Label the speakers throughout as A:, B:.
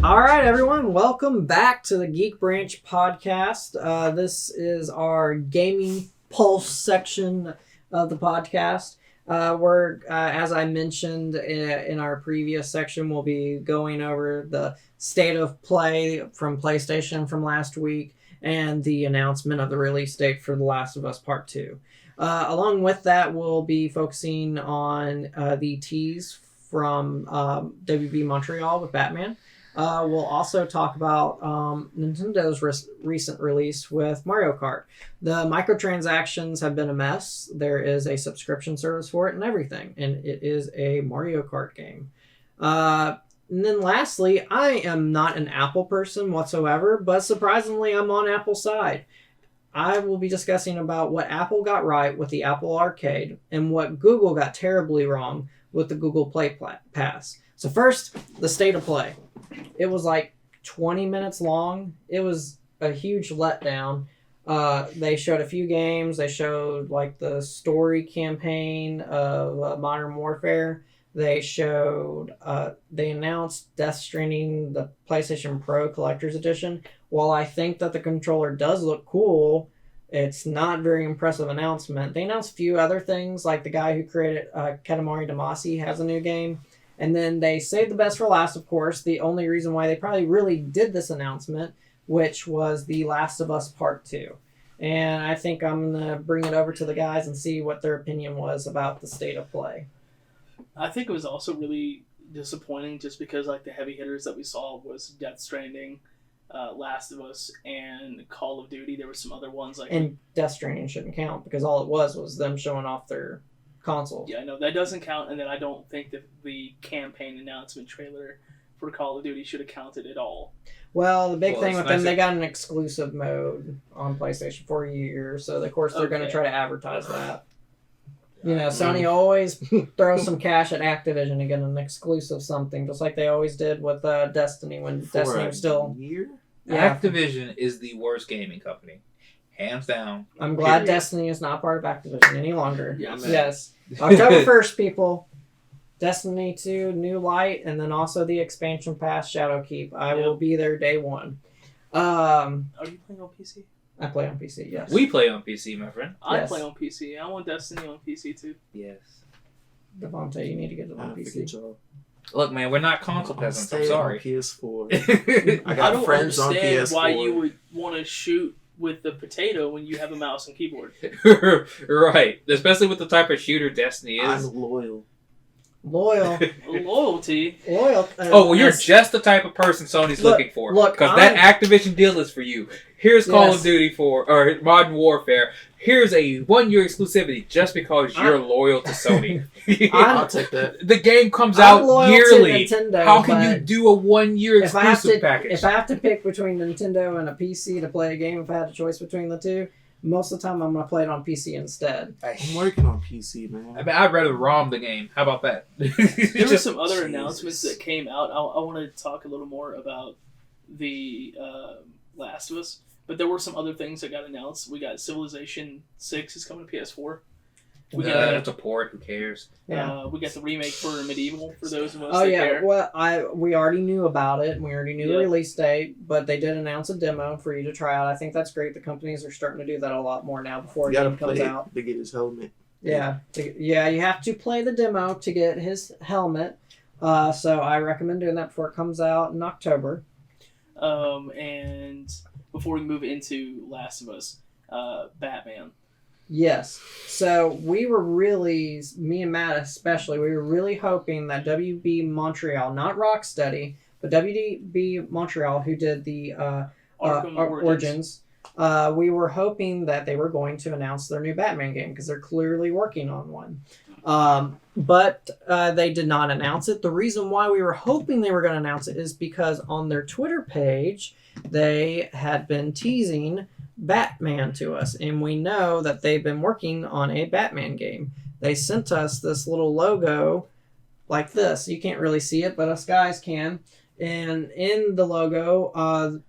A: All right, everyone, welcome back to the Geek Branch podcast. This is our gaming pulse section of the podcast. As I mentioned in our previous section, we'll be going over the state of play from PlayStation from last week and the announcement of the release date for The Last of Us Part 2. Along with that, we'll be focusing on the tease from WB Montreal with Batman. We'll also talk about Nintendo's recent release with Mario Kart. The microtransactions have been a mess. There is a subscription service for it and everything, and it is a Mario Kart game. And then lastly, I am not an Apple person whatsoever, but surprisingly, I'm on Apple's side. I will be discussing about what Apple got right with the Apple Arcade and what Google got terribly wrong with the Google Play Pass. So first, the state of play. It was like 20 minutes long. It was a huge letdown. They showed a few games. They showed like the story campaign of Modern Warfare. They announced Death Stranding, the PlayStation Pro Collector's Edition. While I think that the controller does look cool, it's not a very impressive announcement. They announced a few other things, like the guy who created Katamari Damacy has a new game. And then they saved the best for last, of course, the only reason why they probably really did this announcement, which was The Last of Us Part 2. And I think I'm going to bring it over to the guys and see what their opinion was about the state of play.
B: I think it was also really disappointing just because like the heavy hitters that we saw was Death Stranding, Last of Us, and Call of Duty. There were some other ones like...
A: And Death Stranding shouldn't count because all it was them showing off their console.
B: Yeah, no, that doesn't count, and then I don't think that the campaign announcement trailer for Call of Duty should have counted at all.
A: Well, the big thing with them, they got an exclusive mode on PlayStation for a year, so of course they're going to try to advertise that. You know, Sony always throws some cash at Activision to get an exclusive something, just like they always did with Destiny when Destiny was still...
C: year?
A: Yeah.
C: Activision is the worst gaming company. Hands down.
A: I'm glad Destiny is not part of Activision any longer.
B: Yes.
A: October 1st, people. Destiny 2, New Light, and then also the expansion pass, Shadowkeep. I will be there day one.
B: Are you playing on PC?
A: I play on PC, yes.
C: We play on PC, my friend.
B: I play on PC. I want Destiny on PC too.
C: Yes.
A: Devontae, you need to get it on PC.
C: Look, man, we're not console peasants. I'm sorry.
D: On PS4. I got friends on PS4.
B: I don't understand why you would want to shoot with the potato when you have a mouse and keyboard.
C: Right. Especially with the type of shooter Destiny is.
D: I'm loyal.
B: Loyalty.
C: You're just the type of person Sony's looking for. Because that Activision deal is for you. Here's Call of Duty or Modern Warfare. Here's a 1-year exclusivity just because you're loyal to Sony.
D: I'll take that.
C: The game comes out yearly.
A: Nintendo,
C: how can you do a 1-year exclusive package?
A: If I have to pick between Nintendo and a PC to play a game, if I had a choice between the two, most of the time I'm going to play it on PC instead.
D: I'm working on PC, man.
C: I mean, I'd rather ROM the game. How about that?
B: There were some other announcements that came out. I want to talk a little more about the Last of Us. But there were some other things that got announced. We got Civilization 6 is coming to PS4.
C: It's a port. Who cares?
B: Yeah. We got the remake for Medieval for those of us that care.
A: Well, we already knew about it. And we already knew the release date. But they did announce a demo for you to try out. I think that's great. The companies are starting to do that a lot more now before a game comes out.
D: To get his helmet.
A: Yeah. You have to play the demo to get his helmet. So I recommend doing that before it comes out in October.
B: And... before we move into Last of Us, Batman.
A: Yes. So we were really, me and Matt especially, we were really hoping that WB Montreal, not Rocksteady, but WB Montreal, who did the Origins, we were hoping that they were going to announce their new Batman game because they're clearly working on one. But they did not announce it. The reason why we were hoping they were going to announce it is because on their Twitter page, they had been teasing Batman to us, and we know that they've been working on a Batman game. They sent us this little logo like this. You can't really see it, but us guys can. And in the logo,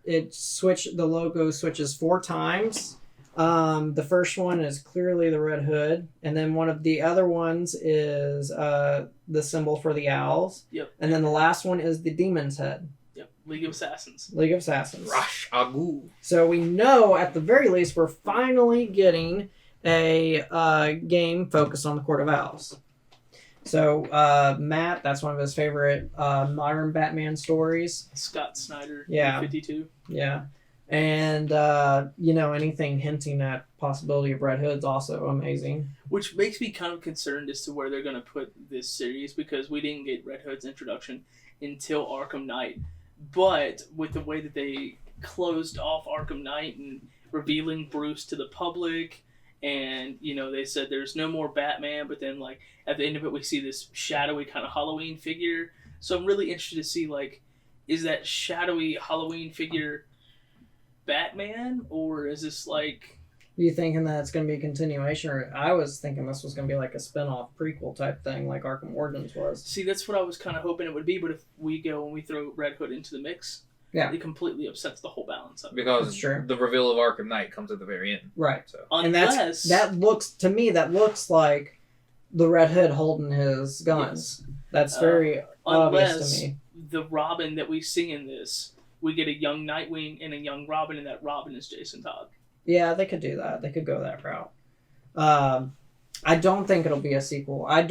A: the logo switches 4 times. The first one is clearly the Red Hood, and then one of the other ones is the symbol for the owls.
B: Yep.
A: And then the last one is the demon's head.
B: Yep. League of Assassins.
C: Rash Agu.
A: So we know at the very least we're finally getting a game focused on the Court of Owls. So Matt, that's one of his favorite modern Batman stories.
B: Scott Snyder,
A: yeah,
B: 52.
A: Yeah, and anything hinting at possibility of Red Hood's also amazing.
B: Which makes me kind of concerned as to where they're going to put this series, because we didn't get Red Hood's introduction until Arkham Knight. But with the way that they closed off Arkham Knight and revealing Bruce to the public, and they said there's no more Batman, but then like at the end of it we see this shadowy kind of Halloween figure. So I'm really interested to see, like, is that shadowy Halloween figure Batman, or is this like...
A: You thinking that it's going to be a continuation? Or I was thinking this was going to be like a spin-off prequel type thing like Arkham Origins was.
B: See, that's what I was kind of hoping it would be, but if we go and we throw Red Hood into the mix, it completely upsets the whole balance of it.
C: Because the reveal of Arkham Knight comes at the very end.
A: Right.
C: So.
A: And that looks like the Red Hood holding his guns. Yes. That's very obvious to me.
B: The Robin that we see in this, we get a young Nightwing and a young Robin, and that Robin is Jason Todd.
A: Yeah, they could do that. They could go that route. I don't think it'll be a sequel. I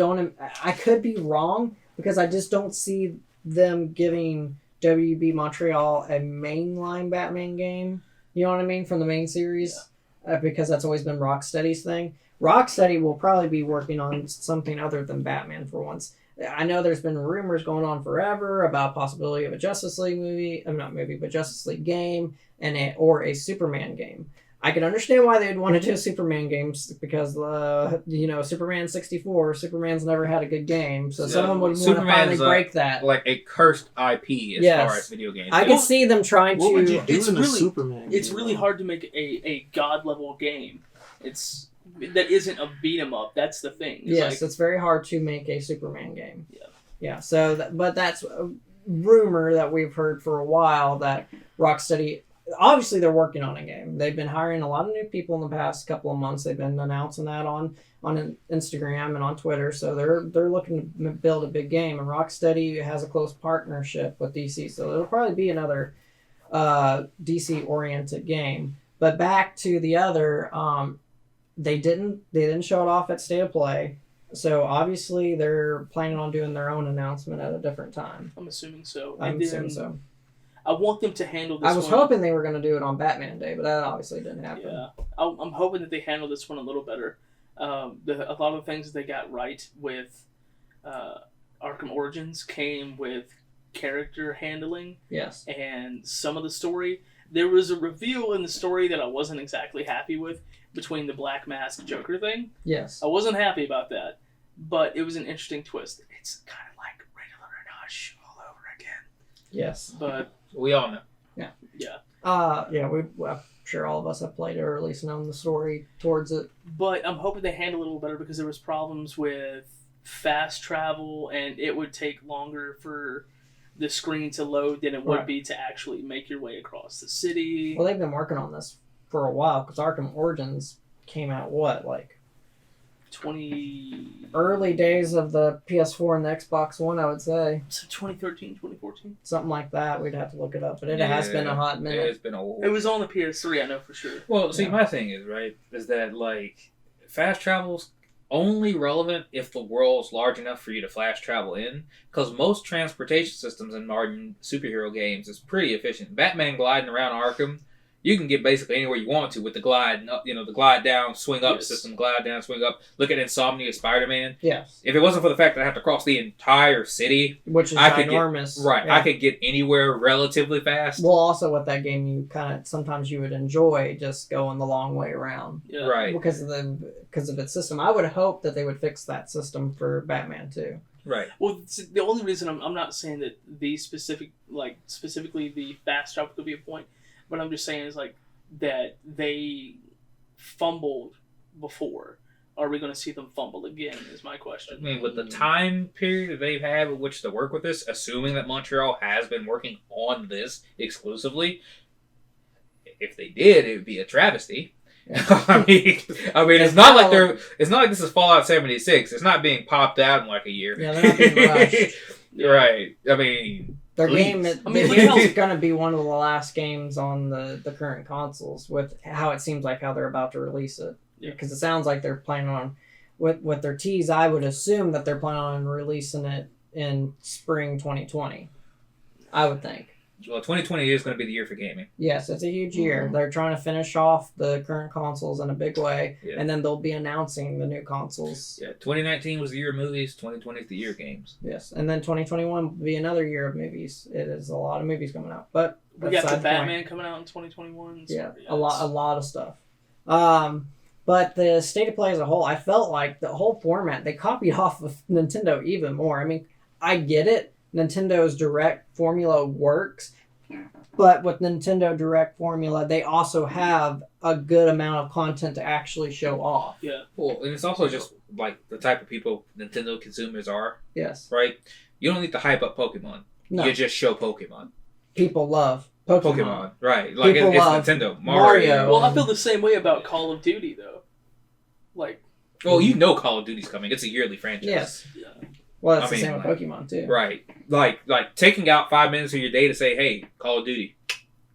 A: could be wrong, because I just don't see them giving WB Montreal a mainline Batman game. You know what I mean? From the main series. Yeah. Because that's always been Rocksteady's thing. Rocksteady will probably be working on something other than Batman for once. I know there's been rumors going on forever about possibility of a Justice League movie. Not movie, but Justice League game or a Superman game. I can understand why they'd want to do Superman games, because Superman 64, Superman's never had a good game, so someone would want to finally break that.
C: Like a cursed IP as far as video games.
A: I could see them trying
D: what
A: to.
D: Would you do in a Superman
B: It's
D: game,
B: really hard to make a god level game. That isn't a beat 'em up. That's the thing.
A: It's very hard to make a Superman game. Yeah. So, but that's a rumor that we've heard for a while that Rocksteady. Obviously, they're working on a game. They've been hiring a lot of new people in the past couple of months. They've been announcing that on Instagram and on Twitter. So they're looking to build a big game. And Rocksteady has a close partnership with DC. So it'll probably be another DC-oriented game. But back to the other, they didn't show it off at State of Play. So obviously they're planning on doing their own announcement at a different time.
B: I'm assuming so.
A: I'm assuming so.
B: I want them to handle this.
A: I was hoping they were going to do it on Batman Day, but that obviously didn't happen.
B: Yeah, I'm hoping that they handle this one a little better. A lot of the things that they got right with Arkham Origins came with character handling.
A: Yes.
B: And some of the story. There was a reveal in the story that I wasn't exactly happy with between the Black Mask Joker thing.
A: Yes.
B: I wasn't happy about that, but it was an interesting twist. It's kind of like Riddler and Hush all over again.
A: Yes.
B: But...
C: we all know.
B: Yeah.
A: I'm sure all of us have played it or at least known the story towards it.
B: But I'm hoping they handle it a little better, because there was problems with fast travel, and it would take longer for the screen to load than it would be to actually make your way across the city.
A: Well, they've been working on this for a while, because Arkham Origins came out, early days of the PS4 and the Xbox One, I would say.
B: So 2013, 2014?
A: Something like that. We'd have to look it up, but it has been a hot minute.
C: It's been a while.
B: It was on the PS3, I know for sure.
C: Well, see, my thing is that, like, fast travel's only relevant if the world's large enough for you to fast travel in, because most transportation systems in modern superhero games is pretty efficient. Batman gliding around Arkham, you can get basically anywhere you want to with the glide, the glide down, swing up system, glide down, swing up. Look at Insomnia Spider-Man.
A: Yes.
C: If it wasn't for the fact that I have to cross the entire city,
A: which is enormous,
C: I could get anywhere relatively fast.
A: Well, also with that game, you sometimes you would enjoy just going the long way around,
C: right?
A: Because of its system. I would hope that they would fix that system for Batman too.
C: Right.
B: Well, the only reason I'm not saying that specifically the fast travel could be a point. What I'm just saying is that they fumbled before. Are we going to see them fumble again? Is my question.
C: I mean, with the time period that they've had with which to work with this, assuming that Montreal has been working on this exclusively, if they did, it would be a travesty. Yeah. I mean, it's not like this is Fallout 76. It's not being popped out in like a year.
A: Yeah, they're not being rushed.
C: Right. I mean,
A: Their
C: Please.
A: game is going to be one of the last games on the current consoles with how it seems like how they're about to release it. Because it sounds like they're planning on, with their tease, I would assume that they're planning on releasing it in spring 2020. I would think.
C: Well, 2020 is going to be the year for gaming.
A: Yes, it's a huge year. They're trying to finish off the current consoles in a big way, and then they'll be announcing the new consoles.
C: Yeah, 2019 was the year of movies. 2020 is the year of games.
A: Yes, and then 2021 will be another year of movies. It is a lot of movies coming out, but
B: we got the Batman coming out in 2021. So
A: yeah, a lot of stuff. But the state of play as a whole, I felt like the whole format they copied off of Nintendo even more. I mean, I get it. Nintendo's Direct formula works, but with Nintendo Direct formula, they also have a good amount of content to actually show off.
B: Yeah.
C: Well, and it's also just like the type of people Nintendo consumers are.
A: Yes.
C: Right? You don't need to hype up Pokemon. No. You just show Pokemon.
A: People love Pokemon.
C: Right. Like it's Nintendo. Mario.
B: Well, I feel the same way about Call of Duty, though. Like.
C: Well, you know Call of Duty's coming. It's a yearly franchise.
A: Yes. Yeah. Well, it's the same with Pokemon, too.
C: Right. Like taking out 5 minutes of your day to say, hey, Call of Duty,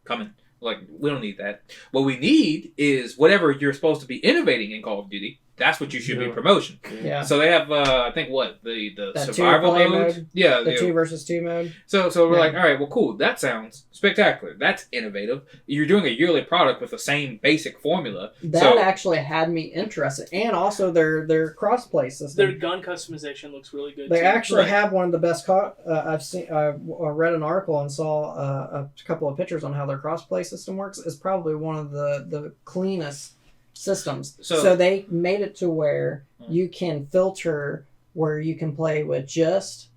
C: coming. Like, we don't need that. What we need is whatever you're supposed to be innovating in Call of Duty, that's what you should be promoting.
A: Yeah.
C: So they have, I think, the survival mode? Yeah.
A: The 2 versus 2 mode.
C: So we're like, all right, well, cool. That sounds spectacular. That's innovative. You're doing a yearly product with the same basic formula.
A: That actually had me interested. And also their cross-play system.
B: Their gun customization looks really good,
A: They actually have one of the best... I've seen. I read an article and saw a couple of pictures on how their cross-play system works. It's probably one of the cleanest systems. So they made it to where you can filter where you can play with just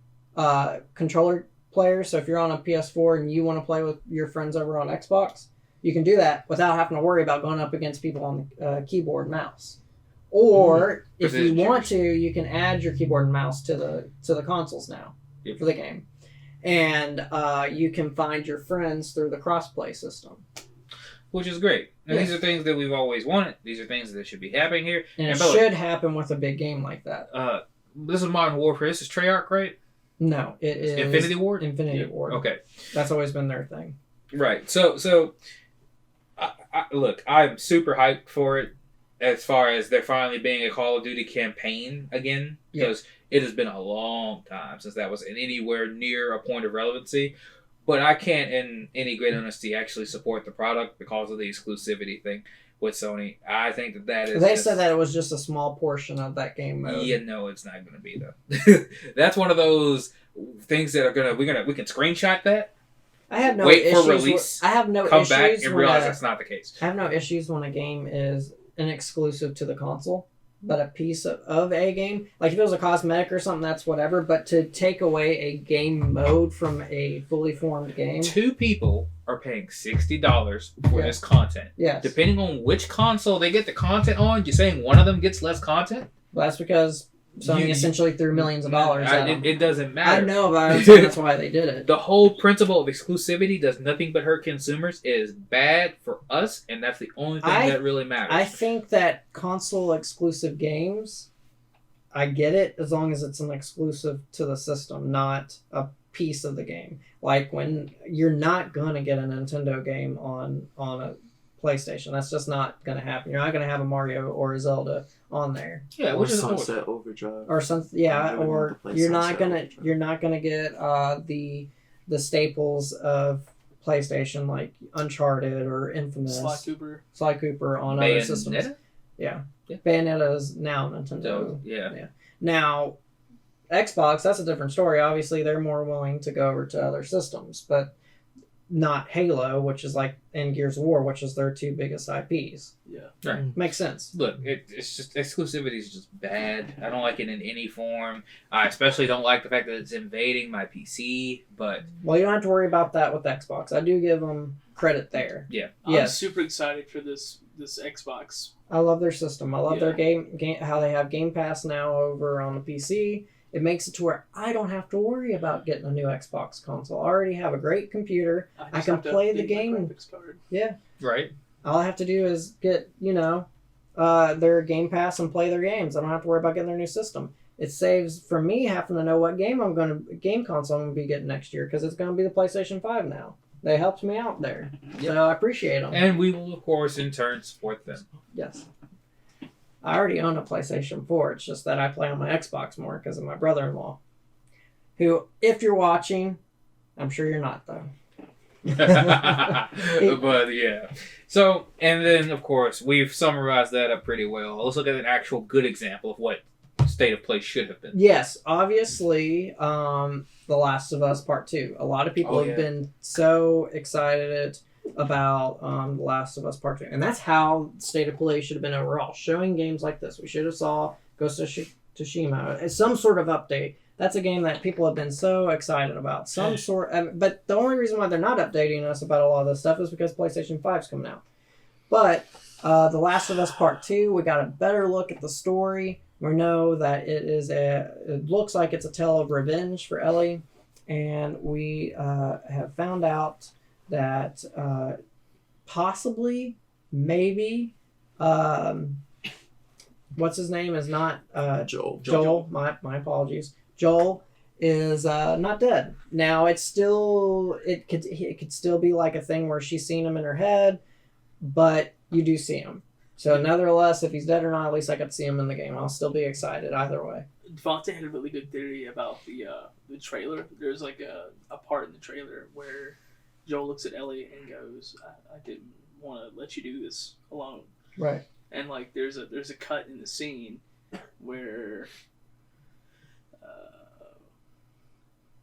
A: controller players. So if you're on a PS4 and you want to play with your friends over on Xbox, you can do that without having to worry about going up against people on the keyboard and mouse. Or if you want to, you can add your keyboard and mouse to the consoles now for the game. And you can find your friends through the crossplay system.
C: Which is great. And these are things that we've always wanted. These are things that should be happening here.
A: And it should happen with a big game like that.
C: This is Modern Warfare. This is Treyarch, right?
A: No, it is...
C: Infinity Ward?
A: Infinity Ward.
C: Okay.
A: That's always been their thing.
C: Right. So look, I'm super hyped for it as far as there finally being a Call of Duty campaign again. Because it has been a long time since that was anywhere near a point of relevancy. But I can't, in any great honesty, actually support the product because of the exclusivity thing with Sony. I think that is...
A: They said that it was just a small portion of that game mode.
C: Yeah, no, it's not going to be, though. That's one of those things that are going to... We can screenshot that.
A: I have no
C: issues. Wait for
A: release. I have no
C: come
A: issues.
C: Come back and realize that's not the case.
A: I have no issues when a game is an exclusive to the console. But a piece of a game, like if it was a cosmetic or something, that's whatever. But to take away a game mode from a fully formed game,
C: 2 people are paying $60 for this content.
A: Yes.
C: Depending on which console they get the content on, you're saying one of them gets less content?
A: Well, that's because Sony essentially threw millions of dollars at them.
C: It doesn't matter.
A: I know about it, so that's why they did it.
C: The whole principle of exclusivity does nothing but hurt consumers. It is bad for us, and that's the only thing that really matters.
A: I think that console exclusive games, I get it as long as it's an exclusive to the system, not a piece of the game. Like when you're not going to get a Nintendo game on a PlayStation. That's just not going to happen. You're not going to have a Mario or a Zelda on there.
C: Yeah,
D: or Sunset Overdrive.
A: Or something. Yeah, or you're not gonna get the staples of PlayStation like Uncharted or Infamous, Sly Cooper on other systems. Yeah. Bayonetta is now Nintendo.
C: Yeah.
A: Now, Xbox, that's a different story. Obviously, they're more willing to go over to other systems, but not Halo, which is like, and Gears of War, which is their 2 biggest IPs.
B: Yeah.
C: Right.
A: Makes sense.
C: Look, it's just, exclusivity is just bad. I don't like it in any form. I especially don't like the fact that it's invading my PC, but...
A: Well, you don't have to worry about that with Xbox. I do give them credit there.
C: Yeah.
B: I'm super excited for this Xbox.
A: I love their system. I love their game, how they have Game Pass now over on the PC. It makes it to where I don't have to worry about getting a new Xbox console. I already have a great computer. I can play the game. Yeah.
C: Right.
A: All I have to do is get, their Game Pass and play their games. I don't have to worry about getting their new system. it saves for me having to know what game console I'm gonna be getting next year, because it's gonna be the PlayStation 5 now. They helped me out there, so I appreciate them.
C: And we will, of course, in turn support them.
A: Yes. I already own a PlayStation 4. It's just that I play on my Xbox more because of my brother-in-law. Who, if you're watching, I'm sure you're not, though.
C: But yeah. So, and then, of course, we've summarized that up pretty well. Let's look at an actual good example of what State of Play should have been.
A: Yes, obviously, The Last of Us Part 2. A lot of people have been so excited about The Last of Us Part 2. And that's how State of Play should have been overall. Showing games like this. We should have saw Ghost of Tsushima as some sort of update. That's a game that people have been so excited about. But the only reason why they're not updating us about a lot of this stuff is because PlayStation 5's coming out. But The Last of Us Part 2, we got a better look at the story. We know that it looks like it's a tale of revenge for Ellie. And we have found out that possibly, maybe, what's his name is not Joel. My apologies. Joel is not dead. Now it could still be like a thing where she's seen him in her head, but you do see him. So nevertheless, if he's dead or not, at least I got to see him in the game. I'll still be excited either way.
B: Devontae had a really good theory about the trailer. There's like a part in the trailer where Joel looks at Ellie and goes, I didn't want to let you do this alone.
A: Right.
B: And like there's a cut in the scene where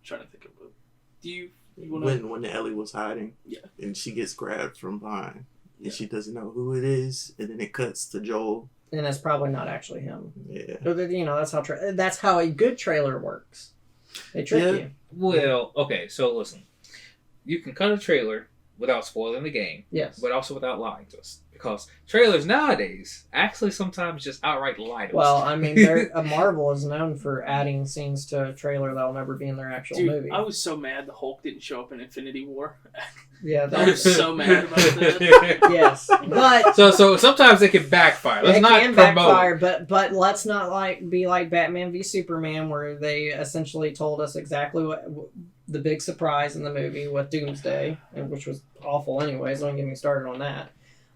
B: trying to think of it. Do you want to...
D: when Ellie was hiding, and she gets grabbed from behind, and she doesn't know who it is, and then it cuts to Joel,
A: and it's probably not actually him.
D: Yeah,
A: that's how a good trailer works. They trick you.
C: Well, okay, so listen, you can cut a trailer without spoiling the game,
A: yes,
C: but also without lying to us. Because trailers nowadays actually sometimes just outright lie to us.
A: Well, I mean, Marvel is known for adding scenes to a trailer that'll never be in their actual movie.
B: I was so mad the Hulk didn't show up in Infinity War.
A: Yeah,
B: I was so mad about that.
A: Yes, but
C: so sometimes it can backfire. Let's not promote.
A: Backfire, but let's not be like Batman v Superman, where they essentially told us exactly what the big surprise in the movie with Doomsday, which was awful. Anyways, don't get me started on that.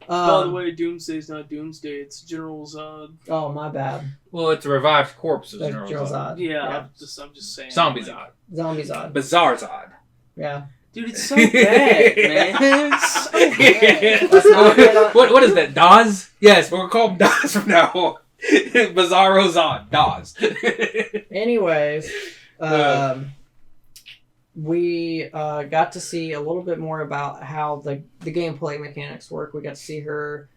B: By the way, Doomsday's not Doomsday, it's General Zod.
A: Oh, my bad.
C: Well, it's a revived corpse of General Zod.
B: Yeah. I'm just saying.
C: Zombie Zod. Bizarre Zod.
A: Yeah.
B: Dude, it's so bad, man. It's
A: so bad.
C: What is that, Dawes? Yes, we're called Dawes from now on. Bizarro Zod. Dawes.
A: Anyways, we got to see a little bit more about how the gameplay mechanics work. We got to see her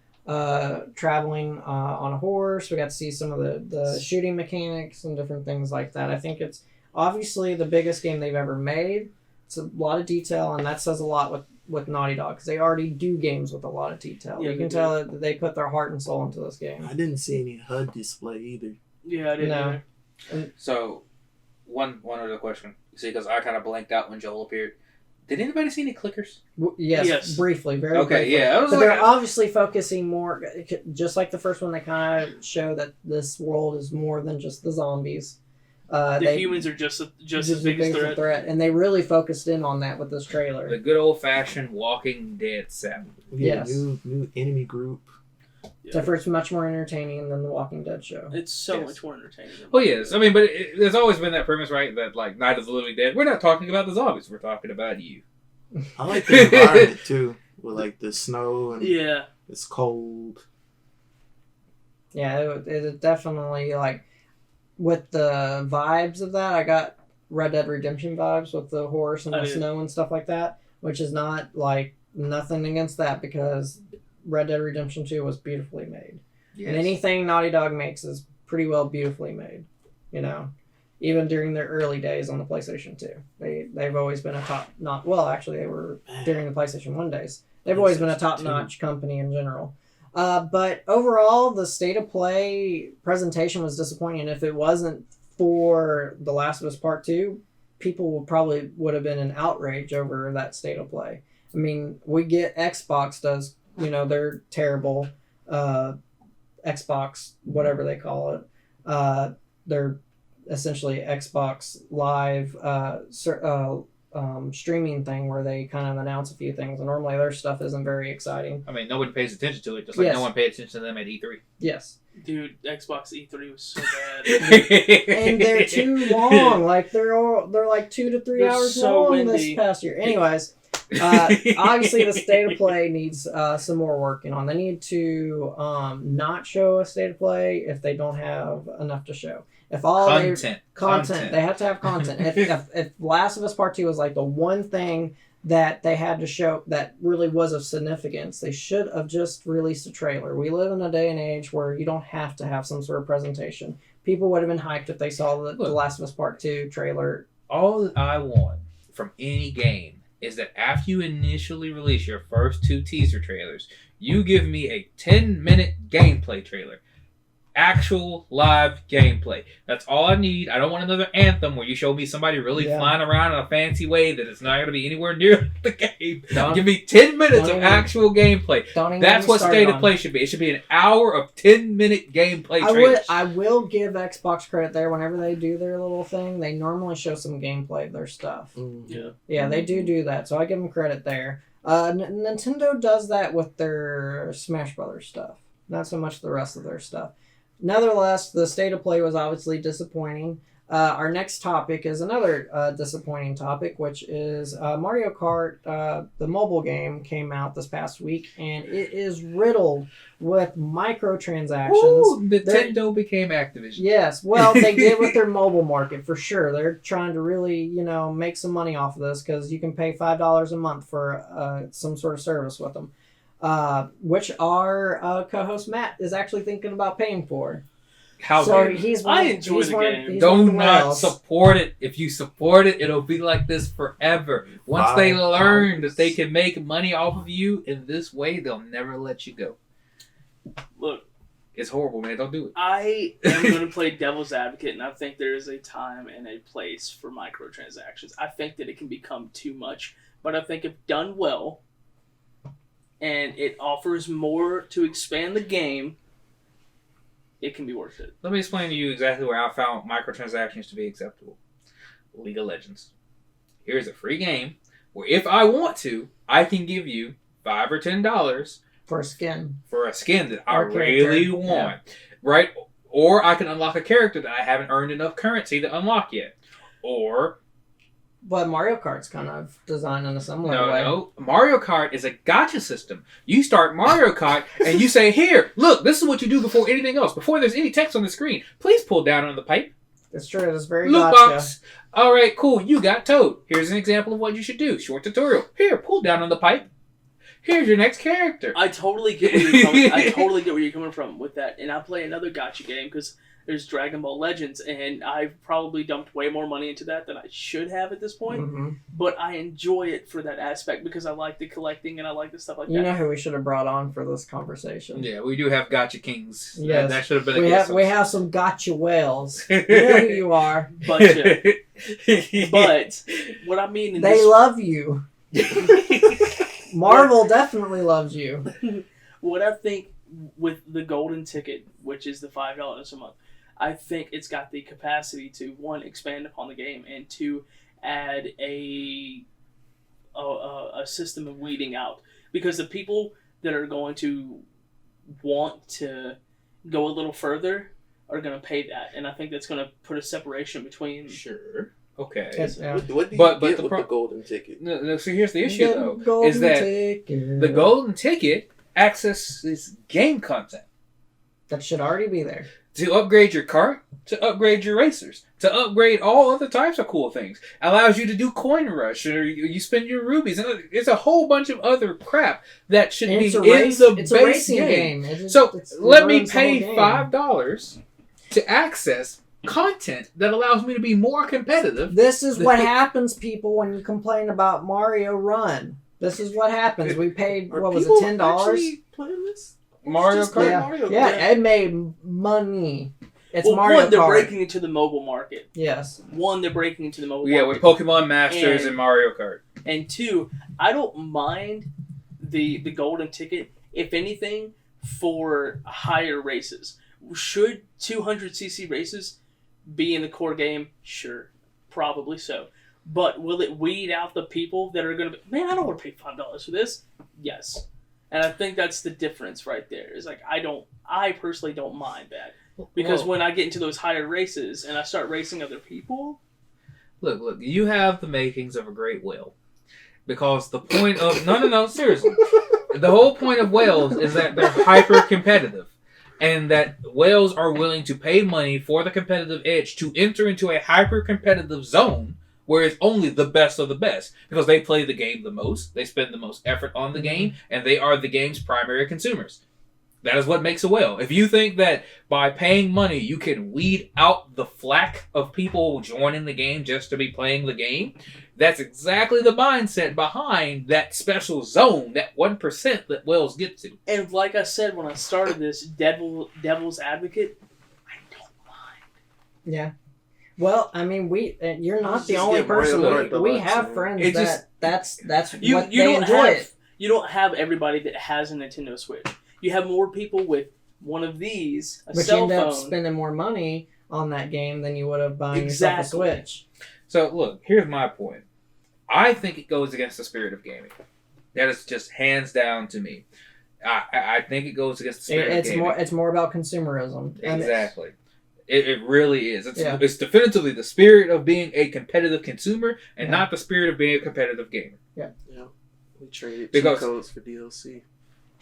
A: traveling on a horse. We got to see some of the shooting mechanics and different things like that. I think it's obviously the biggest game they've ever made. It's a lot of detail, and that says a lot with Naughty Dog, because they already do games with a lot of detail. Yeah, you can tell that they put their heart and soul into this game.
D: I didn't see any HUD display either.
B: Yeah, I didn't either.
C: So, one other question. See, because I kind of blanked out when Joel appeared. Did anybody see any clickers?
A: Yes, briefly, very briefly.
C: Yeah.
A: But they're obviously focusing more, just like the first one, they kind of show that this world is more than just the zombies.
B: The humans are just as big a threat.
A: And they really focused in on that with this trailer.
C: The good old-fashioned Walking Dead set.
A: Yes.
D: New enemy group.
A: Yeah. So it's much more entertaining than the Walking Dead show.
B: It's so much more entertaining.
C: Well, yes. I mean, but there's always been that premise, right? That, like, Night of the Living Dead, we're not talking about the zombies. We're talking about you.
D: I like the environment, too. With, like, the snow and it's cold.
A: Yeah, it definitely, like, with the vibes of that, I got Red Dead Redemption vibes with the horse and the snow and stuff like that, which is not, like, nothing against that, because Red Dead Redemption 2 was beautifully made. Yes. And anything Naughty Dog makes is pretty well beautifully made, you know. Even during their early days on the PlayStation 2. They've always been they were during the PlayStation 1 days. They've always been a top-notch company in general. But overall, the State of Play presentation was disappointing. If it wasn't for The Last of Us Part 2, people would have been in outrage over that State of Play. I mean, we get Xbox does, they're terrible. Xbox, whatever they call it. Their essentially Xbox Live streaming thing where they kind of announce a few things. And normally their stuff isn't very exciting.
C: I mean, nobody pays attention to it, just like no one paid attention to them at E3.
A: Yes.
B: Dude, Xbox E3 was so bad.
A: And they're too long. Like they're like 2 to 3 hours so long this past year. Anyways, obviously the state of play needs some more working on. They need to not show a state of play if they don't have enough to show. If all content, they have to have content. If Last of Us Part 2 was like the one thing that they had to show that really was of significance, they should have just released a trailer. We live in a day and age where you don't have to have some sort of presentation. People would have been hyped if they saw the Last of Us Part 2 trailer.
C: All that I want from any game is that after you initially release your first 2 teaser trailers, you give me a 10-minute gameplay trailer. Actual live gameplay. That's all I need. I don't want another Anthem where you show me somebody really flying around in a fancy way that it's not going to be anywhere near the game. Give me 10 minutes of actual gameplay. That's what state of play should be. It should be an hour of 10-minute gameplay trailers.
A: I will give Xbox credit there. Whenever they do their little thing, they normally show some gameplay of their stuff. Yeah, they do that. So I give them credit there. Nintendo does that with their Smash Brothers stuff. Not so much the rest of their stuff. Nevertheless, the state of play was obviously disappointing. Our next topic is another disappointing topic, which is Mario Kart. The mobile game came out this past week, and it is riddled with microtransactions.
C: Ooh, Nintendo became Activision.
A: Yes, well, they did with their mobile market, for sure. They're trying to really, make some money off of this, because you can pay $5 a month for some sort of service with them. Which our co-host Matt is actually thinking about paying for.
B: I enjoy the game.
C: Do not support it. If you support it, it'll be like this forever. Once they learn that they can make money off of you in this way, they'll never let you go.
B: Look,
C: it's horrible, man. Don't do it.
B: I am going to play devil's advocate, and I think there is a time and a place for microtransactions. I think that it can become too much, but I think if done well, and it offers more to expand the game, it can be worth it.
C: Let me explain to you exactly where I found microtransactions to be acceptable. League of Legends. Here's a free game where if I want to, I can give you $5 or $10
A: for a skin.
C: For a skin that I really want. Yeah. Right? Or I can unlock a character that I haven't earned enough currency to unlock yet. Or...
A: But Mario Kart's kind of designed in a similar way.
C: No, Mario Kart is a gacha system. You start Mario Kart and you say, here, look, this is what you do before anything else. Before there's any text on the screen, please pull down on the pipe.
A: It's true. It's very
C: loot box. All right, cool. You got Toad. Here's an example of what you should do. Short tutorial. Here, pull down on the pipe. Here's your next character.
B: I totally get where you're coming. I totally get where you're coming from with that. And I play another gacha game because there's Dragon Ball Legends, and I've probably dumped way more money into that than I should have at this point. Mm-hmm. But I enjoy it for that aspect because I like the collecting and I like the stuff like that.
A: You know who we should have brought on for this conversation?
C: Yeah, we do have Gacha Kings.
A: Yes.
C: That should have been a guest.
A: We have some Gacha whales. You know who you are.
B: But what I mean in
A: they love you. Marvel definitely loves you.
B: What I think with the golden ticket, which is the $5 a month, I think it's got the capacity to, one, expand upon the game, and two, add a system of weeding out. Because the people that are going to want to go a little further are going to pay that. And I think that's going to put a separation between...
C: Sure. Okay.
D: What do you get with the golden ticket?
C: No, so here's the issue, though, is that the golden ticket accesses game content.
A: That should already be there.
C: To upgrade your cart, to upgrade your racers, to upgrade all other types of cool things. Allows you to do coin rush, or you spend your rubies. And it's a whole bunch of other crap that should be in the base game. So let me pay $5 to access content that allows me to be more competitive.
A: This is what happens, people, when you complain about Mario Run. This is what happens. We paid, what was it, $10?
D: Playing this?
C: Mario Kart?
A: Yeah, it made money. It's Mario Kart.
B: They're breaking into the mobile market.
A: Yes.
B: They're breaking into the mobile market.
C: Yeah, with Pokemon Masters and Mario Kart.
B: And two, I don't mind the golden ticket, if anything, for higher races. Should 200cc races be in the core game? Sure, probably so. But will it weed out the people that are going to be, man, I don't want to pay $5 for this? Yes. And I think that's the difference right there. Is like, I personally don't mind that. Because when I get into those higher races and I start racing other people...
C: Look, you have the makings of a great whale. Because the point of... No, seriously. The whole point of whales is that they're hyper-competitive. And that whales are willing to pay money for the competitive edge to enter into a hyper-competitive zone where it's only the best of the best. Because they play the game the most, they spend the most effort on the game, and they are the game's primary consumers. That is what makes a whale. If you think that by paying money you can weed out the flack of people joining the game just to be playing the game, that's exactly the mindset behind that special zone, that 1% that whales get to.
B: And like I said when I started this, devil's advocate, I don't mind.
A: Yeah. Well, I mean, you're not the only person. We have friends that's what they enjoy it.
B: You don't have everybody that has a Nintendo Switch. You have more people with one of these, a cell phone. But you end up
A: spending more money on that game than you would have buying yourself a Switch.
C: So, look, here's my point. I think it goes against the spirit of gaming. That is just hands down to me. I think it goes against the spirit of gaming.
A: It's more about consumerism.
C: Exactly. It really is. It's definitively the spirit of being a competitive consumer and not the spirit of being a competitive gamer.
D: Yeah. We traded cheat codes for DLC.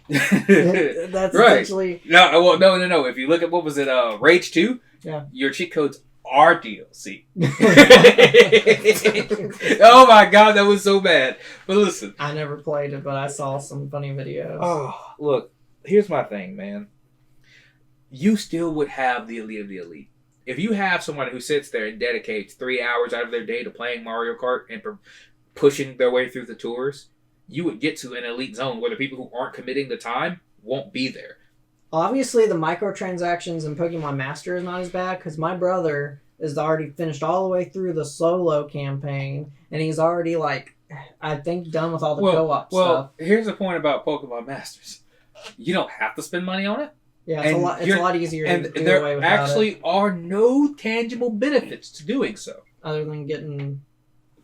A: That's
C: right.
A: Essentially...
C: No. If you look at, what was it, Rage 2?
A: Yeah.
C: Your cheat codes are DLC. Oh my god, that was so bad. But listen.
A: I never played it, but I saw some funny videos.
C: Oh, look. Here's my thing, man. You still would have the elite of the elite. If you have someone who sits there and dedicates 3 hours out of their day to playing Mario Kart and pushing their way through the tours, you would get to an elite zone where the people who aren't committing the time won't be there.
A: Obviously, the microtransactions in Pokemon Master is not as bad because my brother is already finished all the way through the solo campaign, and he's already, I think, done with all the co-op stuff.
C: Well, here's the point about Pokemon Masters. You don't have to spend money on it.
A: Yeah, it's a lot easier to do away without it.
C: And there actually are no tangible benefits to doing so.
A: Other than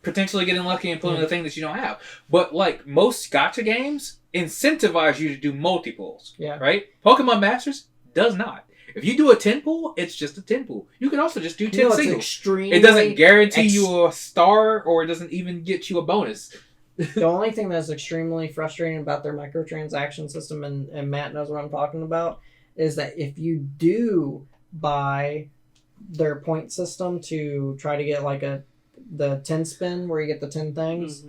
C: potentially getting lucky and pulling the thing that you don't have. But like most gacha games, incentivize you to do multi-pulls.
A: Yeah.
C: Right? Pokemon Masters does not. If you do a 10 pull, it's just a 10 pull. You can also just do 10 singles. It doesn't guarantee you a star, or it doesn't even get you a bonus.
A: The only thing that's extremely frustrating about their microtransaction system, and Matt knows what I'm talking about, is that if you do buy their point system to try to get the 10 spin where you get the 10 things,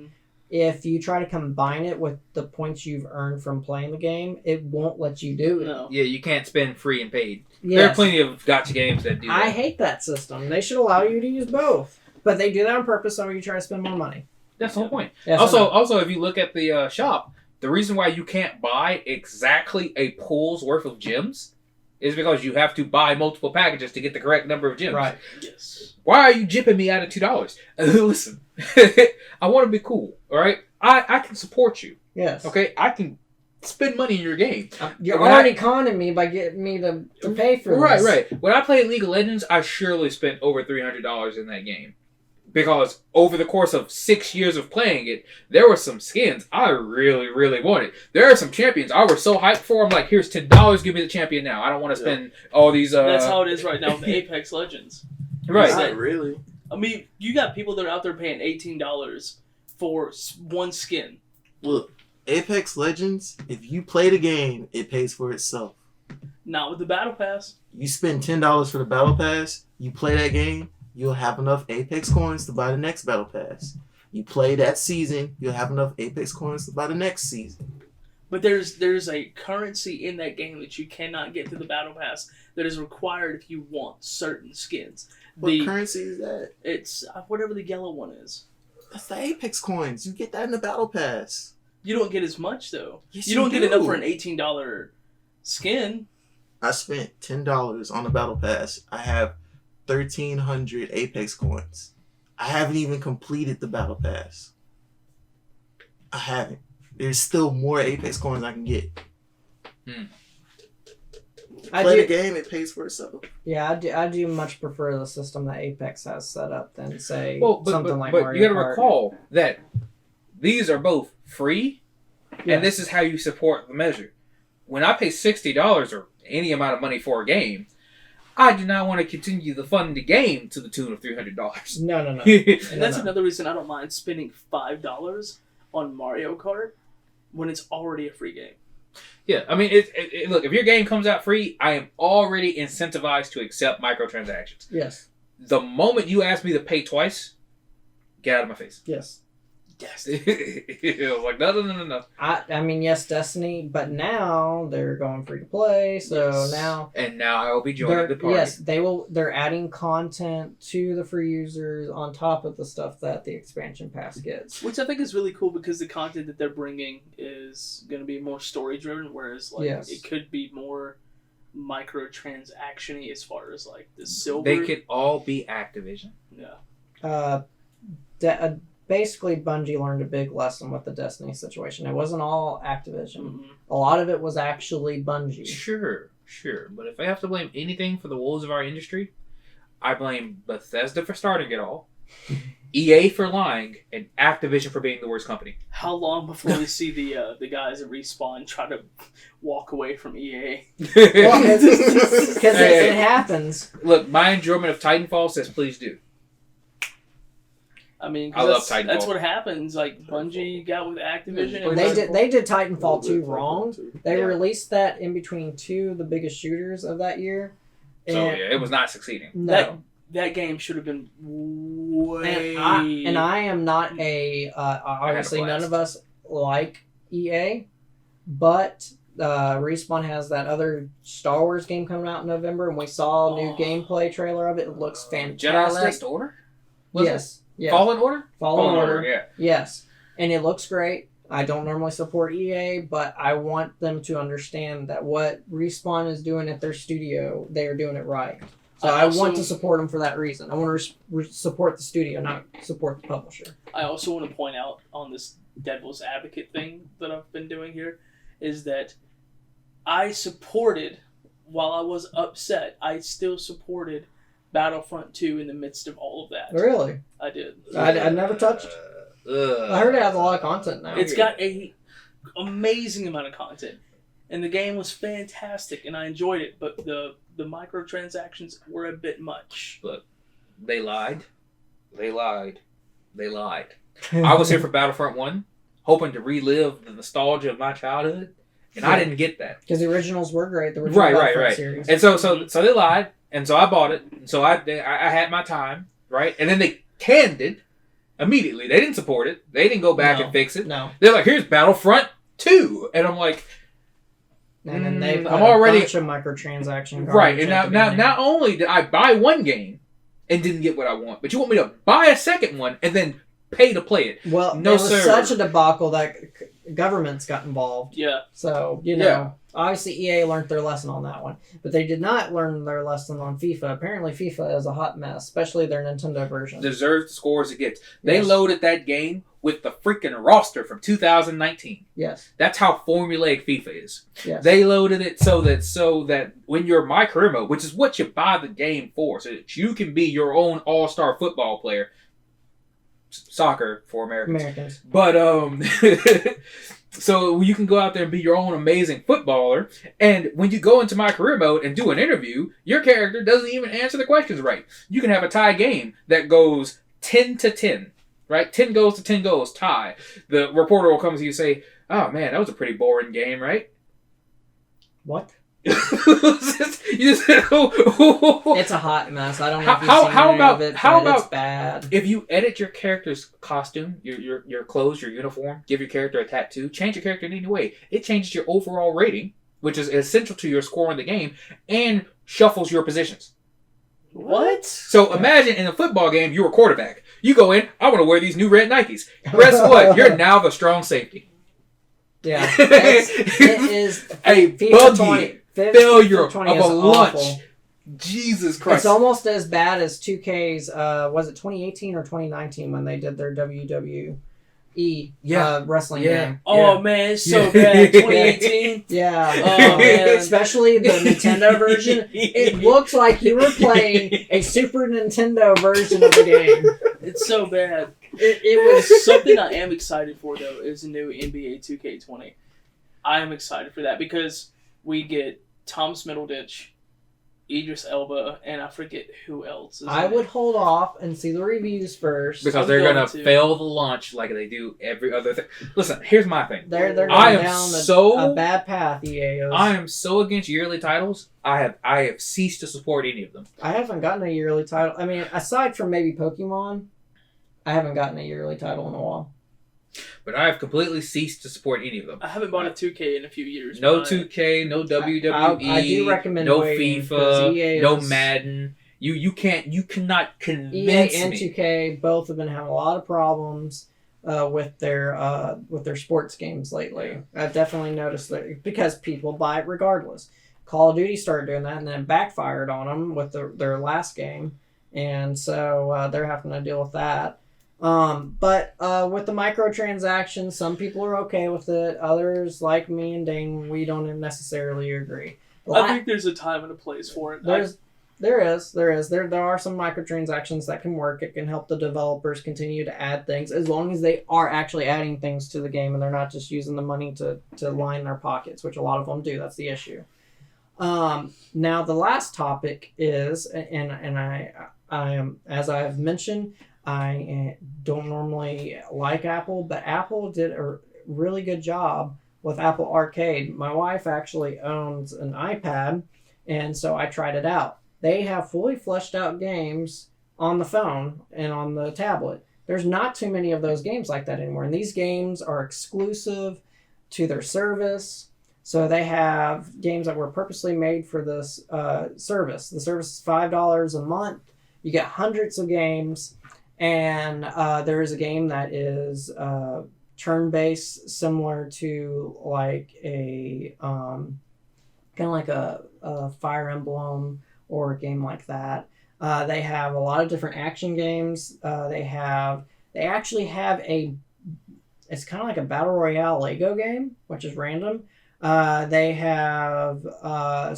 A: if you try to combine it with the points you've earned from playing the game, it won't let you do it.
B: No.
C: Yeah, you can't spend free and paid.
A: Yes.
C: There are plenty of gacha games that do that.
A: I hate that system. They should allow you to use both. But they do that on purpose so you try to spend more money.
C: That's the whole point.
A: Yes,
C: also, if you look at the shop, the reason why you can't buy exactly a pull's worth of gems is because you have to buy multiple packages to get the correct number of gems.
A: Right.
B: Yes.
C: Why are you jipping me out of $2? Listen, I want to be cool, all right? I can support you.
A: Yes.
C: Okay? I can spend money in your game.
A: You're already conning me by getting me to pay for this.
C: Right. When I played League of Legends, I surely spent over $300 in that game. Because over the course of 6 years of playing it, there were some skins I really, really wanted. There are some champions I was so hyped for. I'm like, here's $10, give me the champion now. I don't want to spend all these...
B: That's how it is right now with Apex Legends.
C: Right.
D: Not really.
B: I mean, you got people that are out there paying $18 for one skin.
D: Look, Apex Legends, if you play the game, it pays for itself.
B: Not with the Battle Pass.
D: You spend $10 for the Battle Pass, you play that game, you'll have enough Apex coins to buy the next Battle Pass. You play that season, you'll have enough Apex coins to buy the next season.
B: But there's a currency in that game that you cannot get through the Battle Pass that is required if you want certain skins.
D: What currency is that?
B: It's whatever the yellow one is.
D: That's the Apex coins. You get that in the Battle Pass.
B: You don't get as much, though.
D: Yes,
B: you don't get enough for an $18 skin.
D: I spent $10 on the Battle Pass. I have 1,300 Apex coins. I haven't even completed the Battle Pass. I haven't. There's still more Apex coins I can get. play the game, it pays for itself.
A: Yeah, I do much prefer the system that Apex has set up than say something like
C: Mario
A: Kart.
C: But you got to recall that these are both free, and this is how you support the measure. When I pay $60 or any amount of money for a game, I do not want to continue to fund the game to the tune of $300.
A: No.
B: And that's another reason I don't mind spending $5 on Mario Kart when it's already a free game.
C: Yeah, I mean, look, if your game comes out free, I am already incentivized to accept microtransactions.
A: Yes.
C: The moment you ask me to pay twice, get out of my face.
A: Yes.
B: Yes.
C: Like, no.
A: I mean, yes, Destiny, but now they're going free to play, so now...
C: And now I will be joining the party.
A: Yes, they're adding content to the free users on top of the stuff that the expansion pass gets.
B: Which I think is really cool because the content that they're bringing is going to be more story-driven, whereas it could be more microtransaction-y as far as like the silver.
C: They could all be Activision.
B: Yeah.
A: Basically, Bungie learned a big lesson with the Destiny situation. It wasn't all Activision.
B: Mm-hmm.
A: A lot of it was actually Bungie.
C: Sure. But if I have to blame anything for the woes of our industry, I blame Bethesda for starting it all, EA for lying, and Activision for being the worst company.
B: How long before we see the guys at Respawn try to walk away from EA?
A: Because it happens.
C: Look, my enjoyment of Titanfall says please do.
B: I mean,
C: I love Titanfall.
B: That's what happens. Like Bungie got with Activision. And
A: they did Titanfall 2 wrong. They released that in between two of the biggest shooters of that year.
C: So it was not succeeding.
A: No.
B: That game should have been way...
A: And I am not obviously none of us like EA, but Respawn has that other Star Wars game coming out in November, and we saw a new gameplay trailer of it. It looks fantastic.
C: Jedi Last Order?
A: Yes. Yeah.
C: Fallen Order?
A: Fallen Order.
C: Yeah.
A: Yes. And it looks great. I don't normally support EA, but I want them to understand that what Respawn is doing at their studio, they are doing it right. So I want to support them for that reason. I want to support the studio, not support the publisher.
B: I also want to point out on this devil's advocate thing that I've been doing here is that I supported, while I was upset, I still supported Battlefront 2 in the midst of all of that.
A: Really?
B: I did.
A: I never touched. I heard it has a lot of content now.
B: It's got a amazing amount of content. And the game was fantastic, and I enjoyed it, but the microtransactions were a bit much.
C: Look, they lied. I was here for Battlefront 1, hoping to relive the nostalgia of my childhood, and I didn't get that.
A: Because the originals were great. The original Battlefront series.
C: And so they lied, and so I bought it, and so I had my time, right? And then they canned it immediately. They didn't support it. They didn't go back and fix it.
A: No.
C: They're like, here's Battlefront 2. And I'm like...
A: And then they put a bunch of microtransaction
C: right, and now not only did I buy one game and didn't get what I want, but you want me to buy a second one and then pay to play it.
A: Well, no, it was such a debacle that governments got involved.
B: Yeah.
A: So, obviously EA learned their lesson on that one. But they did not learn their lesson on FIFA. Apparently FIFA is a hot mess, especially their Nintendo version.
C: Deserves the scores it gets. They loaded that game with the freaking roster from 2019.
A: Yes.
C: That's how formulaic FIFA is.
A: Yes.
C: They loaded it so that when you're my career mode, which is what you buy the game for, so that you can be your own all-star football player. Soccer for Americans. But so you can go out there and be your own amazing footballer, and when you go into my career mode and do an interview, your character doesn't even answer the questions right. You can have a tie game that goes 10-10. Right? 10 goals to 10 goals, tie. The reporter will come to you and say, oh man, that was a pretty boring game, right?
A: What?
C: It's
A: a hot mess. I don't know if you've seen any of it, but it's bad.
C: If you edit your character's costume, your clothes, your uniform, give your character a tattoo, change your character in any way, it changes your overall rating, which is essential to your score in the game, and shuffles your positions.
B: What?
C: So imagine in a football game, you're a quarterback. You go in, I want to wear these new red Nikes. Guess what? You're now the strong safety.
A: Yeah. It is
C: a buggy failure of a lunch. Awful. Jesus Christ.
A: It's almost as bad as 2K's, was it 2018 or 2019 when they did their WW wrestling game.
B: Oh man, it's so bad. 2018.
A: Yeah. Oh man, especially the Nintendo version. It looks like you were playing a Super Nintendo version of the game.
B: It's so bad. It was something I am excited for though. Is a new NBA 2K20. I am excited for that because we get Thomas Middleditch, Idris Elba, and I forget who else.
A: I would hold off and see the reviews first.
C: Because they're going to fail the launch like they do every other thing. Listen, here's my thing.
A: They're going down a bad path, EA is.
C: I am so against yearly titles, I have ceased to support any of them.
A: I haven't gotten a yearly title. I mean, aside from maybe Pokemon, I haven't gotten a yearly title in a while.
C: But I have completely ceased to support any of them.
B: I haven't bought a 2K in a few years.
C: No 2K, no WWE,
A: I do recommend
C: no
A: waiting,
C: FIFA, no Madden. You cannot convince
A: EA and 2K both have been having a lot of problems with their sports games lately. I've definitely noticed that because people buy it regardless. Call of Duty started doing that and then backfired on them with their last game, and so they're having to deal with that. But with the microtransactions, some people are okay with it. Others, like me and Dane, we don't necessarily agree.
B: I think there's a time and a place for it.
A: There is. There are some microtransactions that can work. It can help the developers continue to add things as long as they are actually adding things to the game and they're not just using the money to line their pockets, which a lot of them do. That's the issue. Now the last topic is, and I am, as I have mentioned, I don't normally like Apple, but Apple did a really good job with Apple Arcade. My wife actually owns an iPad, and so I tried it out. They have fully fleshed out games on the phone and on the tablet. There's not too many of those games like that anymore, and these games are exclusive to their service. So they have games that were purposely made for this service. The service is $5 a month. You get hundreds of games. And there is a game that is turn-based, similar to like a kind of like a Fire Emblem or a game like that. They have a lot of different action games. They actually have it's kind of like a battle royale Lego game, which is random. They have a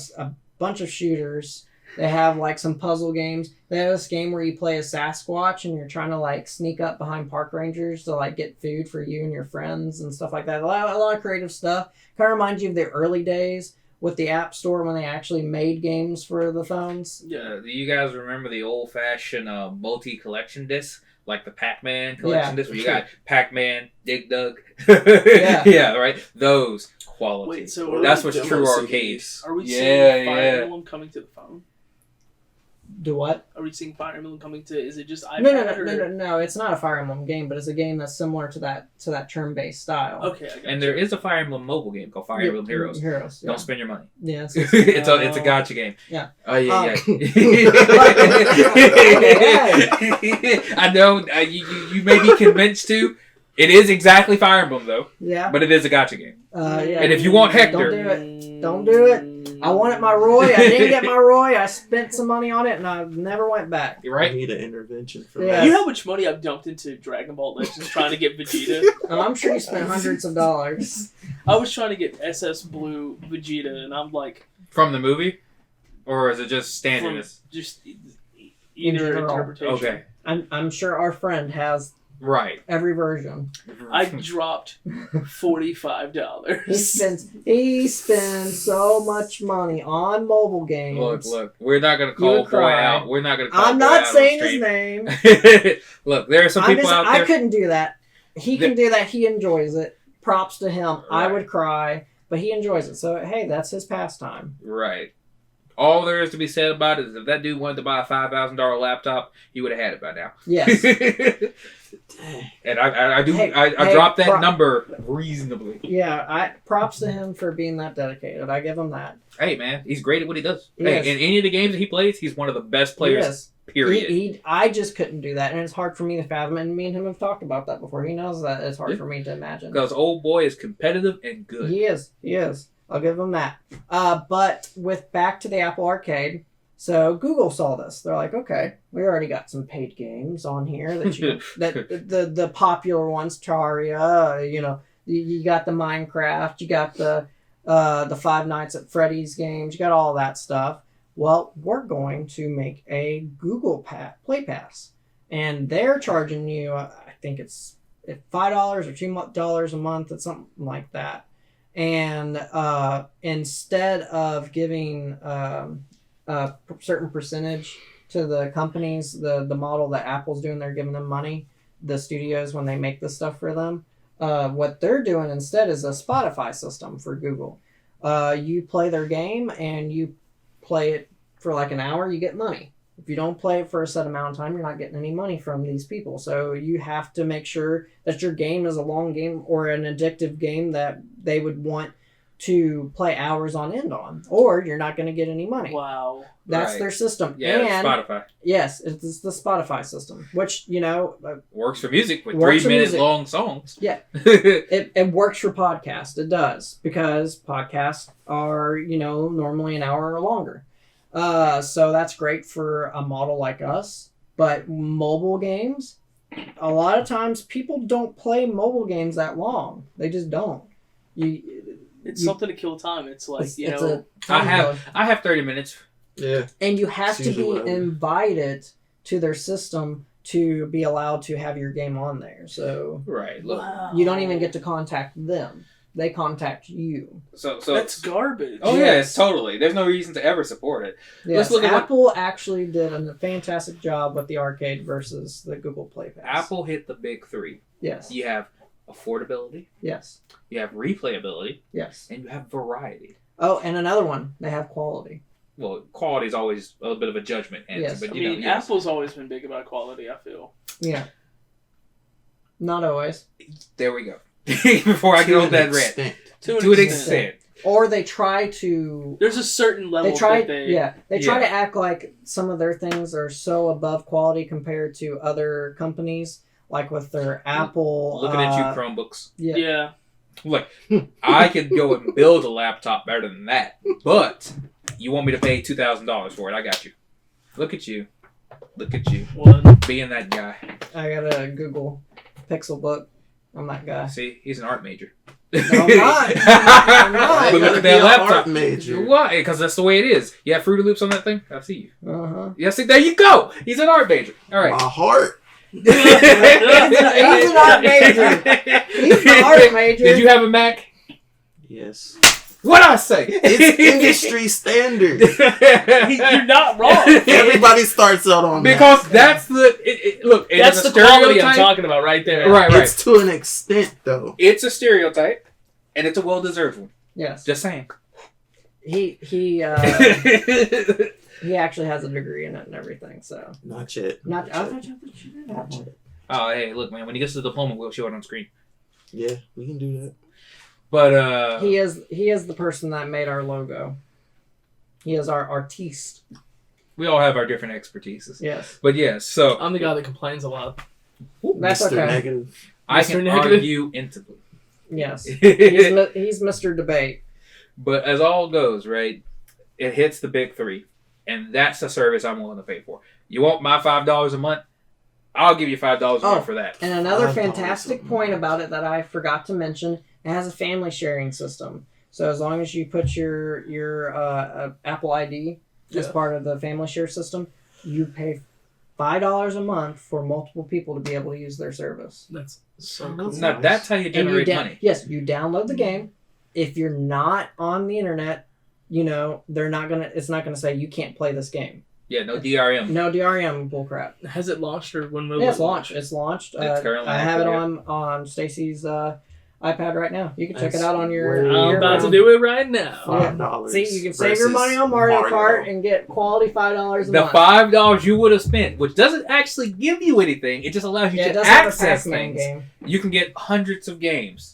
A: bunch of shooters. They have like some puzzle games. They have this game where you play a Sasquatch and you're trying to like sneak up behind park rangers to like get food for you and your friends and stuff like that. A lot of creative stuff. Kind of reminds you of the early days with the App Store when they actually made games for the phones.
C: Yeah, do you guys remember the old-fashioned multi-collection disc? Like the Pac-Man collection disc where you got Pac-Man, Dig Dug. Yeah, right? Those quality.
B: Wait, so
C: that's what's true arcades.
B: Are we seeing Fire Emblem coming to the phone?
A: Do what?
B: Are we seeing Fire Emblem coming to? Is it just iPad?
A: No. It's not a Fire Emblem game, but it's a game that's similar to that turn-based style.
B: Okay, I got
C: and there is a Fire Emblem mobile game called Fire Emblem Heroes.
A: Yeah.
C: Don't spend your money.
A: Yeah,
C: it's a gotcha game.
A: Yeah.
C: Oh yeah. I know you may be convinced to. It is exactly Fire Emblem though.
A: Yeah.
C: But it is a gotcha game.
A: Yeah.
C: And if you want Hector,
A: don't do it. I wanted my Roy. I didn't get my Roy. I spent some money on it, and I never went back.
C: You're right.
D: I need an intervention for
A: that.
B: You know how much money I've dumped into Dragon Ball Legends trying to get Vegeta?
A: And I'm sure you spent hundreds of dollars.
B: I was trying to get SS Blue Vegeta, and I'm like...
C: From the movie? Or is it just standard?
B: Just either interpretation.
C: Okay.
A: I'm sure our friend has...
C: Right.
A: Every version.
B: I dropped $45.
A: He spends so much money on mobile games.
C: Look. We're not gonna call Boy out. We're not gonna call
A: I'm
C: Boy
A: not
C: out
A: saying his name.
C: Look, there are some people out there.
A: I couldn't do that. He can do that. He enjoys it. Props to him. Right. I would cry, but he enjoys it. So hey, that's his pastime.
C: Right. All there is to be said about it is if that dude wanted to buy a $5,000 laptop, he would have had it by now.
A: Yes.
C: And I dropped that number reasonably.
A: Yeah, props to him for being that dedicated. I give him that.
C: Hey, man, he's great at what he does. Hey, in any of the games that he plays, he's one of the best players. Period.
A: I just couldn't do that, and it's hard for me to fathom. And me and him have talked about that before. He knows that it's hard for me to imagine.
C: Because old boy is competitive and good.
A: He is. I'll give him that. But with back to the Apple Arcade, So Google saw this. They're like, okay, we already got some paid games on here that the popular ones, Terraria, you got the Minecraft, you got the Five Nights at Freddy's games, you got all that stuff. Well, we're going to make a Google Play Pass, and they're charging you, I think it's $5 or $2 a month, it's something like that. And instead of giving a certain percentage to the companies, the model that Apple's doing, they're giving them money, the studios, when they make this stuff for them. What they're doing instead is a Spotify system for Google. You play their game and you play it for like an hour, you get money. If you don't play it for a set amount of time, you're not getting any money from these people. So you have to make sure that your game is a long game or an addictive game that they would want to play hours on end on, or you're not going to get any money.
B: Wow.
A: That's their system.
C: Yeah, and Spotify.
A: Yes, it's the Spotify system, which,
C: works for music with 3-minute long songs.
A: Yeah. it works for podcasts. It does, because podcasts are, normally an hour or longer. So that's great for a model like us. But mobile games, a lot of times people don't play mobile games that long. They just don't.
B: It's something to kill time. It's like,
C: I have 30 minutes.
D: Yeah.
A: And you have to be invited to their system to be allowed to have your game on there. So
C: right. Look,
A: you don't even get to contact them. They contact you.
B: So that's garbage.
C: Oh yes, totally. There's no reason to ever support it.
A: Yes, Apple actually did a fantastic job with the arcade versus the Google Play Pass.
C: Apple hit the big three.
A: Yes.
C: You have affordability.
A: Yes.
C: You have replayability.
A: Yes.
C: And you have variety.
A: Oh, and another one, they have quality.
C: Well, quality is always a bit of a judgment.
A: Yes.
C: But
B: Apple's always been big about quality, I feel.
A: Yeah. Not always.
C: There we go. Before I get on that rant. To an extent.
A: Or they try to...
B: There's a certain level
A: they try to act like some of their things are so above quality compared to other companies, like with their Apple...
C: Looking at you, Chromebooks.
B: Yeah.
C: Look, I could go and build a laptop better than that, but you want me to pay $2,000 for it, I got you. Look at you.
B: What?
C: Being that guy.
A: I got a Google Pixel book. I'm that guy.
C: See, he's an art major.
A: No, I'm not. I'm not.
C: But look at that laptop.
D: Major.
C: Why? Because that's the way it is. You have Fruity Loops on that thing? I see you.
A: Uh-huh.
C: Yeah, see, there you go. He's an art major. All right.
D: My heart.
A: He's an art major. He's an art major.
C: Did you have a Mac?
D: Yes.
C: What'd I say?
D: It's industry standard.
B: You're not wrong.
D: Everybody starts out on
C: because
D: that.
C: That's the... look,
B: that's the quality I'm talking about right there.
C: Right.
D: It's to an extent, though.
C: It's a stereotype, and it's a well-deserved one.
A: Yes.
C: Just saying.
A: He actually has a degree in it and everything, so...
D: Not yet.
A: Not yet.
C: Oh, hey, look, man. When he gets to the diploma, we'll show it on screen.
D: Yeah, we can do that.
C: But
A: he is the person that made our logo. He is our artiste.
C: We all have our different expertises.
A: Yes.
C: But yes, so
B: I'm the guy that complains a lot.
A: That's
D: Mr.
A: okay.
D: Negative.
C: I can argue intimately.
A: Yes. He's Mr. Debate.
C: But as all goes, right, it hits the big three. And that's the service I'm willing to pay for. You want my $5 a month? I'll give you $5 a month for that.
A: And another fantastic point about it that I forgot to mention, it has a family sharing system. So as long as you put your Apple ID as part of the family share system, you pay $5 a month for multiple people to be able to use their service.
B: That's so cool.
C: Now, that's how you generate money.
A: Yes, you download the game. If you're not on the internet, it's not gonna say you can't play this game.
C: Yeah, no DRM.
A: No DRM bullcrap.
B: Has it launched or when will
A: Yeah,
B: it
A: it's launched. It's launched.
C: It's currently
A: I have it on Stacy's iPad right now. You can check it out on
D: Where
A: your...
B: I'm about to do it right now.
D: $5.
A: See, you can save your money on Mario Kart and get quality $5 a month.
C: The $5 you would have spent, which doesn't actually give you anything, it just allows you to access things. Game. You can get hundreds of games.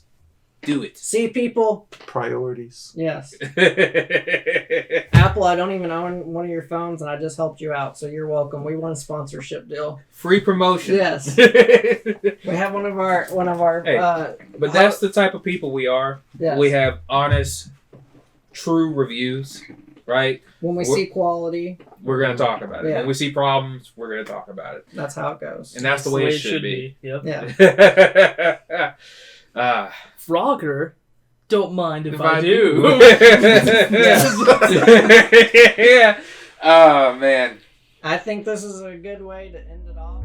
C: Do it.
A: See, people.
D: Priorities.
A: Yes. Apple, I don't even own one of your phones, and I just helped you out, so you're welcome. We want a sponsorship deal.
C: Free promotion.
A: Yes. We have one of our.
C: Hey, but that's the type of people we are.
A: Yes.
C: We have honest, true reviews. right?
A: When we see quality,
C: we're going to talk about it.
A: Yeah.
C: When we see problems, we're going to talk about it.
A: That's how it goes.
C: And that's the way it should be.
B: Yep.
A: Yeah.
B: Frogger, don't mind if I do.
C: Yeah. Oh, man.
A: I think this is a good way to end it off.